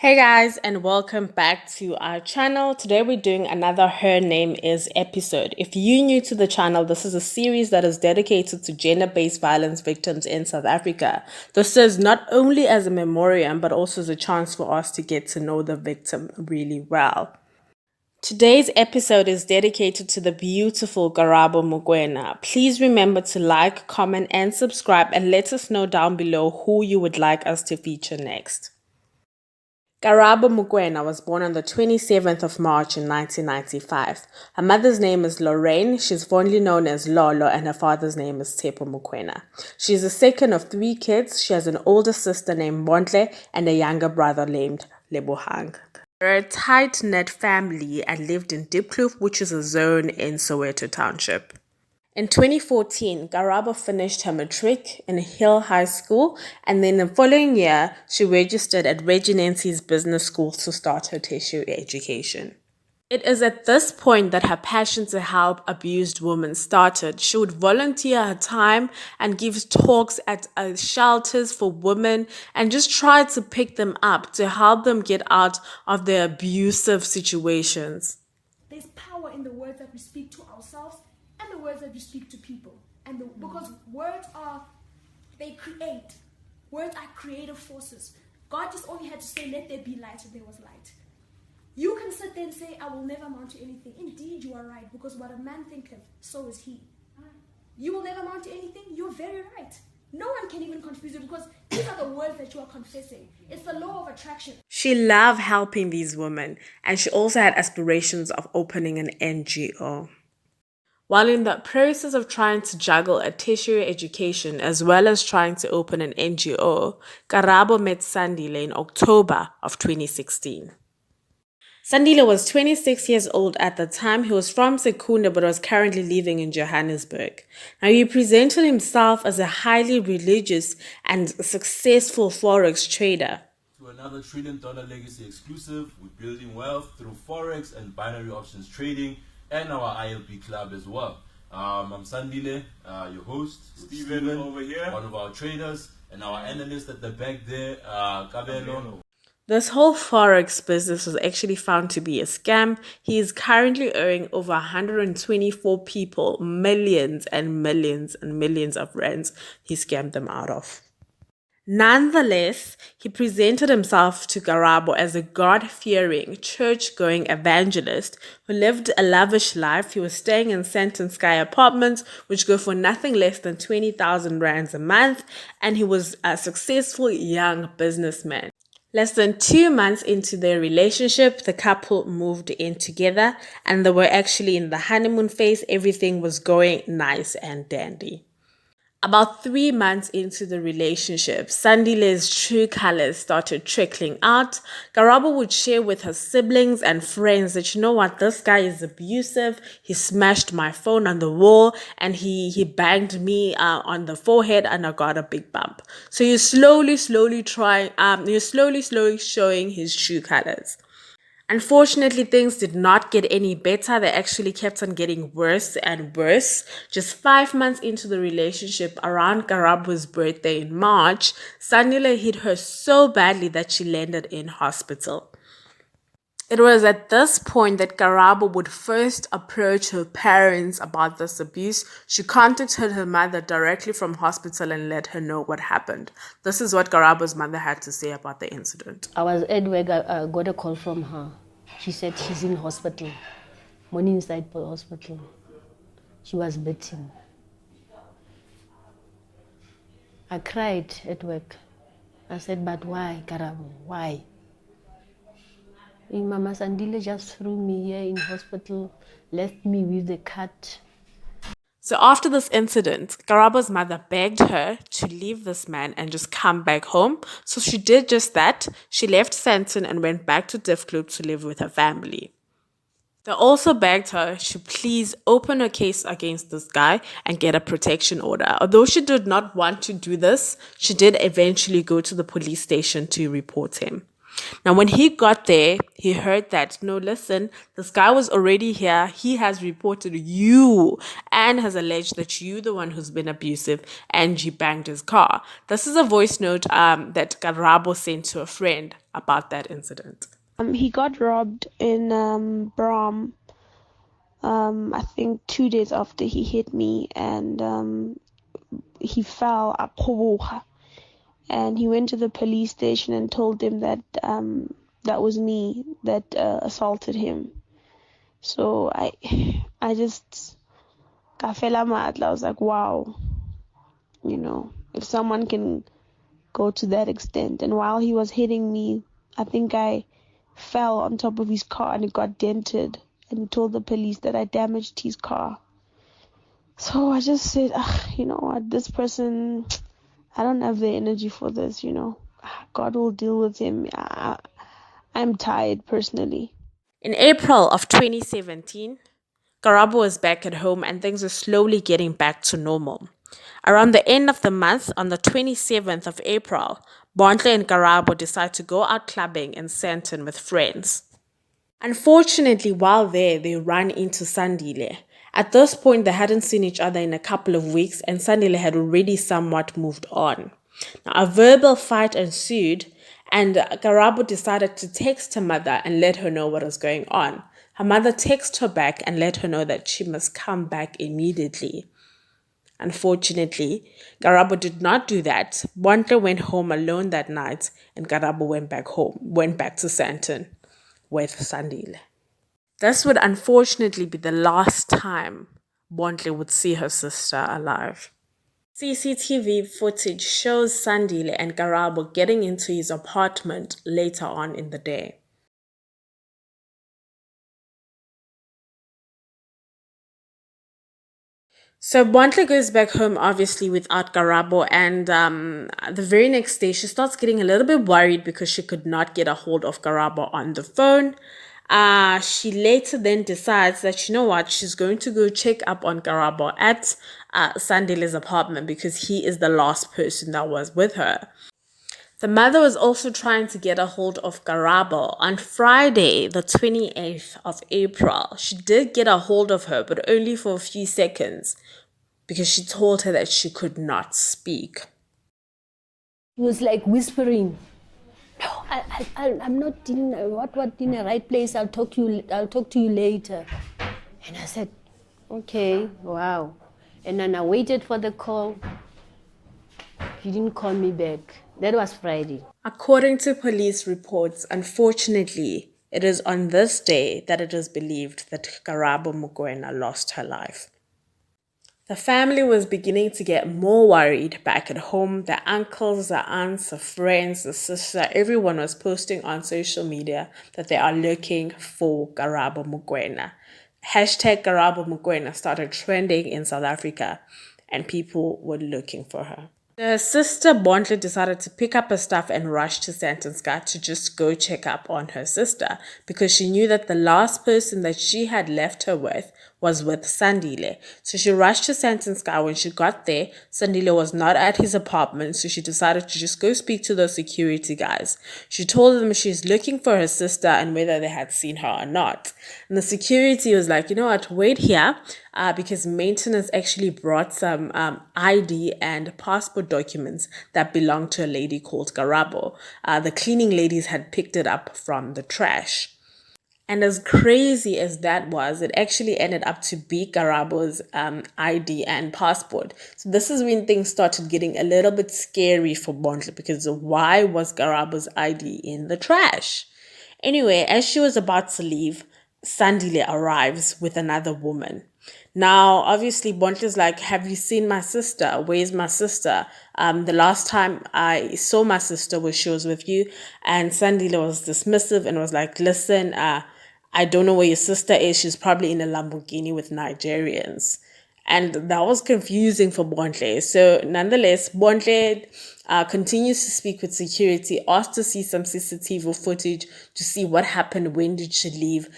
Hey guys, and welcome back to our channel. Today we're doing another Her Name Is episode. If you're new to the channel, this is a series that is dedicated to gender-based violence victims in South Africa. This serves not only as a memoriam, but also as a chance for us to get to know the victim really well. Today's episode is dedicated to the beautiful KARABO Mokoena. Please remember to like, comment, and subscribe, and let us know down below who you would like us to feature next. KARABO Mokoena was born on the 27th of March in 1995. Her mother's name is Lorraine, she's fondly known as Lolo, and her father's name is Tepo Mokoena. She is the second of three kids. She has an older sister named Bontle and a younger brother named Lebohang. They're a tight-knit family and lived in Diepkloof, which is a zone in Soweto Township. In 2014, KARABO finished her matric in Hill High School, and then the following year, she registered at Reginensi's Business School to start her tertiary education. It is at this point that her passion to help abused women started. She would volunteer her time and give talks at shelters for women and just try to pick them up to help them get out of their abusive situations. There's power in the words that we speak to ourselves and the words that we speak to people. Because words they create. Words are creative forces. God just only had to say, let there be light, and there was light. You can sit there and say, I will never amount to anything. Indeed, you are right, because what a man thinketh, so is he. You will never amount to anything. You're very right. No one can even confuse you, because these are the words that you are confessing. It's the law of attraction. She loved helping these women, and she also had aspirations of opening an NGO. While in the process of trying to juggle a tertiary education as well as trying to open an NGO, KARABO met Sandile in October of 2016. Sandile was 26 years old at the time. He was from Secunda but was currently living in Johannesburg. Now, he presented himself as a highly religious and successful forex trader. To another $1 trillion legacy exclusive, we're building wealth through forex and binary options trading and our ILP club as well. I'm Sandile, your host, Steven over here, one of our traders, and our analyst at the back there, Kabelo. This whole forex business was actually found to be a scam. He is currently owing over 124 people millions and millions and millions of rands he scammed them out of. Nonetheless, he presented himself to KARABO as a God-fearing, church-going evangelist who lived a lavish life. He was staying in Sandton Sky apartments, which go for nothing less than 20,000 rands a month, and he was a successful young businessman. Less than 2 months into their relationship, the couple moved in together, and they were actually in the honeymoon phase. Everything was going nice and dandy. About 3 months into the relationship, Sandile's true colors started trickling out. KARABO would share with her siblings and friends that, you know what, this guy is abusive. He smashed my phone on the wall and he banged me on the forehead and I got a big bump. So you're slowly showing his true colors. Unfortunately, things did not get any better. They actually kept on getting worse and worse. Just 5 months into the relationship, around KARABO's birthday in March, Sandile hit her so badly that she landed in hospital. It was at this point that KARABO would first approach her parents about this abuse. She contacted her mother directly from hospital and let her know what happened. This is what KARABO's mother had to say about the incident. I was at work, I got a call from her. She said she's in hospital, Morningside Hospital. She was beaten. I cried at work. I said, but why, KARABO, why? Mama Sandile just threw me here in hospital, left me with the cut. So after this incident, KARABO's mother begged her to leave this man and just come back home. So she did just that. She left Sandton and went back to Diepkloof to live with her family. They also begged her to please open a case against this guy and get a protection order. Although she did not want to do this, she did eventually go to the police station to report him. Now, when he got there, he heard that, no, listen, this guy was already here. He has reported you and has alleged that you the one who's been abusive and you banged his car. This is a voice note that KARABO sent to a friend about that incident. He got robbed in Braam, I think 2 days after he hit me, and he fell at Koboha. And he went to the police station and told them that that was me that assaulted him. So I just I was like, wow, if someone can go to that extent. And while he was hitting me, I think I fell on top of his car and it got dented. And he told the police that I damaged his car. So I just said, you know what, this person, I don't have the energy for this, God will deal with him. I'm tired personally. In April of 2017, KARABO was back at home and things were slowly getting back to normal. Around the end of the month, on the 27th of April, Bontle and KARABO decide to go out clubbing in Sandton with friends. Unfortunately, while there, they run into Sandile. At this point, they hadn't seen each other in a couple of weeks and Sandile had already somewhat moved on. Now, a verbal fight ensued and KARABO decided to text her mother and let her know what was going on. Her mother texted her back and let her know that she must come back immediately. Unfortunately, KARABO did not do that. Bontle went home alone that night and KARABO went back to Sandton with Sandile. This would unfortunately be the last time Bontle would see her sister alive. CCTV footage shows Sandile and KARABO getting into his apartment later on in the day. So Bontle goes back home, obviously, without KARABO, and the very next day, she starts getting a little bit worried because she could not get a hold of KARABO on the phone. She later then decides that, you know what, she's going to go check up on KARABO at Sandile's apartment because he is the last person that was with her. The mother was also trying to get a hold of KARABO. On Friday, the 28th of April, she did get a hold of her, but only for a few seconds because she told her that she could not speak. He was like whispering, "No, I'm not in the right place. I'll talk to you later." And I said, "Okay, wow." And then I waited for the call. He didn't call me back. That was Friday. According to police reports, unfortunately, it is on this day that it is believed that KARABO Mokoena lost her life. The family was beginning to get more worried back at home. The uncles, the aunts, the friends, the sister, everyone was posting on social media that they are looking for KARABO Mokoena. Hashtag KARABO Mokoena started trending in South Africa and people were looking for her. The sister Bontle decided to pick up her stuff and rush to Sandton to just go check up on her sister because she knew that the last person that she had left her with was with Sandile. So she rushed to Sandton. When she got there, Sandile was not at his apartment, so she decided to just go speak to those security guys. She told them she's looking for her sister and whether they had seen her or not. And the security was like, you know what, wait here, because maintenance actually brought some ID and passport documents that belonged to a lady called KARABO. The cleaning ladies had picked it up from the trash. And as crazy as that was, it actually ended up to be KARABO's ID and passport. So this is when things started getting a little bit scary for Bontle because why was KARABO's ID in the trash? Anyway, as she was about to leave, Sandile arrives with another woman. Now, obviously, Bontle's like, have you seen my sister? Where's my sister? The last time I saw my sister was she was with you. And Sandile was dismissive and was like, listen, I don't know where your sister is. She's probably in a Lamborghini with Nigerians. And that was confusing for Bontle. So nonetheless, Bontle continues to speak with security, asked to see some CCTV footage to see what happened, when did she leave.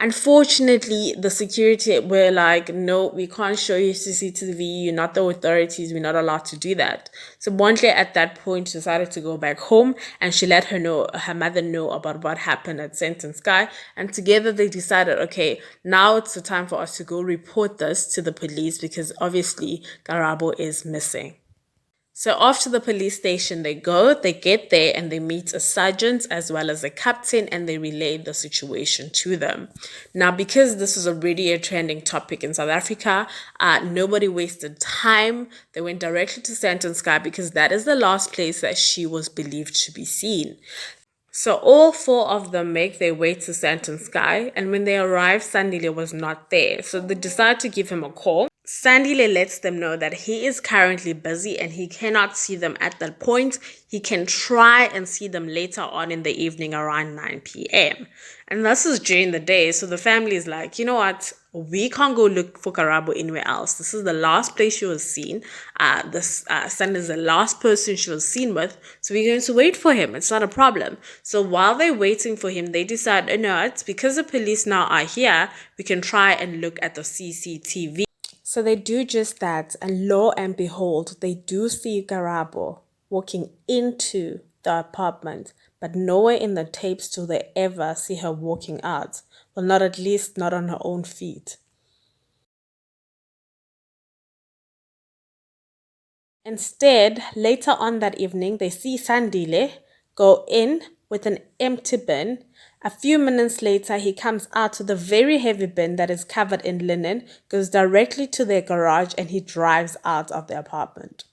Unfortunately, the security were like, no, we can't show you CCTV. You're not the authorities. We're not allowed to do that. So Bontle at that point decided to go back home, and she let her mother know about what happened at Sentence Sky. And together they decided, okay, now it's the time for us to go report this to the police because obviously Karabo is missing. So after the police station they get there and they meet a sergeant as well as a captain and they relay the situation to them. Now, because this is already a trending topic in South Africa, nobody wasted time. They went directly to Sandile Sky because that is the last place that she was believed to be seen. So all four of them make their way to Sandile Sky, and when they arrive, Sandile was not there. So they decide to give him a call. Sandile lets them know that he is currently busy and he cannot see them at that point. He can try and see them later on in the evening around 9 p.m. And this is during the day. So the family is like, you know what? We can't go look for Karabo anywhere else. This is the last place she was seen. This son is the last person she was seen with. So we're going to wait for him. It's not a problem. So while they're waiting for him, they decide, oh, no, it's because the police now are here. We can try and look at the CCTV. So they do just that, and lo and behold, they do see Karabo walking into the apartment, but nowhere in the tapes do they ever see her walking out. Well, not at least not on her own feet. Instead, later on that evening, they see Sandile go in with an empty bin. A few minutes later, he comes out with a very heavy bin that is covered in linen, goes directly to their garage, and he drives out of the apartment.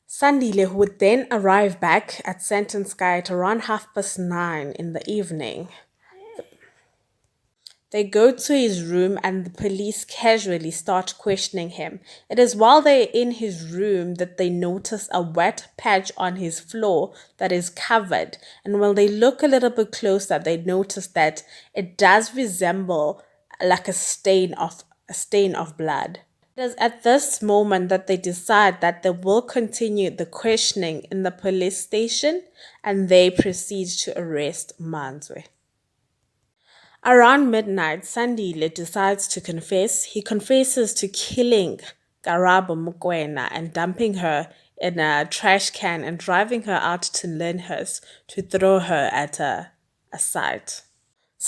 Sandile would then arrive back at Sandile Sky at around 9:30 in the evening. They go to his room and the police casually start questioning him. It is while they're in his room that they notice a wet patch on his floor that is covered. And when they look a little bit closer, they notice that it does resemble like a stain of blood. It is at this moment that they decide that they will continue the questioning in the police station and they proceed to arrest Manzwe. Around midnight, Sandile decides to confess. He confesses to killing KARABO MOKOENA and dumping her in a trash can and driving her out to Lyndhurst to throw her at a site.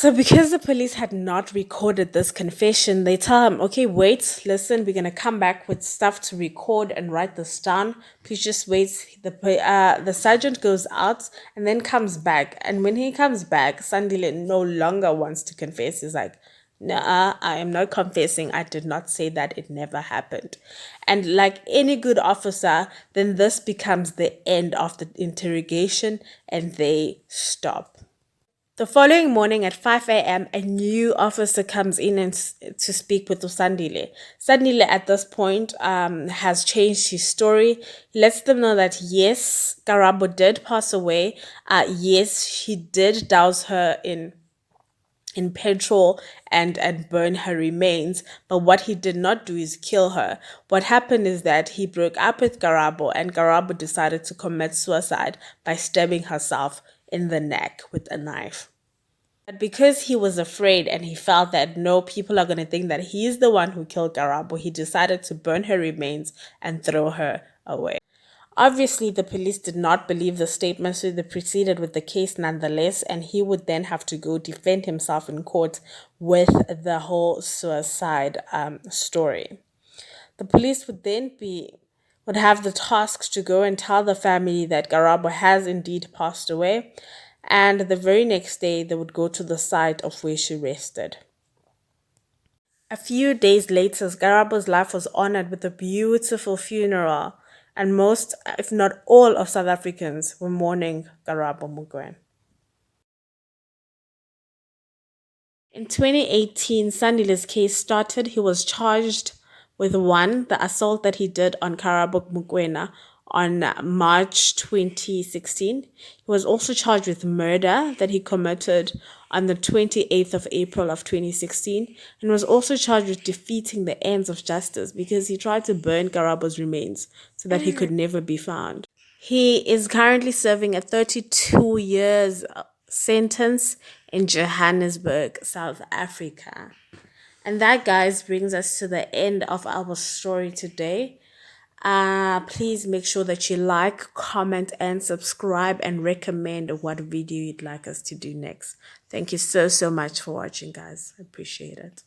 So, because the police had not recorded this confession, they tell him, okay, wait, listen, we're going to come back with stuff to record and write this down. Please just wait. The sergeant goes out and then comes back. And when he comes back, Sandile no longer wants to confess. He's like, nah, I am not confessing. I did not say that. It never happened. And like any good officer, then this becomes the end of the interrogation and they stop. The following morning at 5 a.m., a new officer comes in to speak with Sandile. Sandile at this point has changed his story. He lets them know that yes, Karabo did pass away. Yes, he did douse her in petrol and burn her remains, but what he did not do is kill her. What happened is that he broke up with Karabo and Karabo decided to commit suicide by stabbing herself in the neck with a knife. But because he was afraid and he felt that no, people are going to think that he's the one who killed Karabo, he decided to burn her remains and throw her away. Obviously, the police did not believe the statement, so they proceeded with the case nonetheless, and he would then have to go defend himself in court with the whole suicide story. The police would have the task to go and tell the family that Karabo has indeed passed away, and the very next day they would go to the site of where she rested. A few days later, Karabo's life was honored with a beautiful funeral, and most, if not all, of South Africans were mourning KARABO MOKOENA. In 2018, Sandile's case started. He was charged with the assault that he did on KARABO MOKOENA on March 2016. He was also charged with murder that he committed on the 28th of April of 2016, and was also charged with defeating the ends of justice because he tried to burn Karabo's remains so that he could never be found. He is currently serving a 32 years sentence in Johannesburg, South Africa. And that, guys, brings us to the end of our story today. Please make sure that you like, comment, and subscribe, and recommend what video you'd like us to do next. Thank you so much for watching, guys. I appreciate it.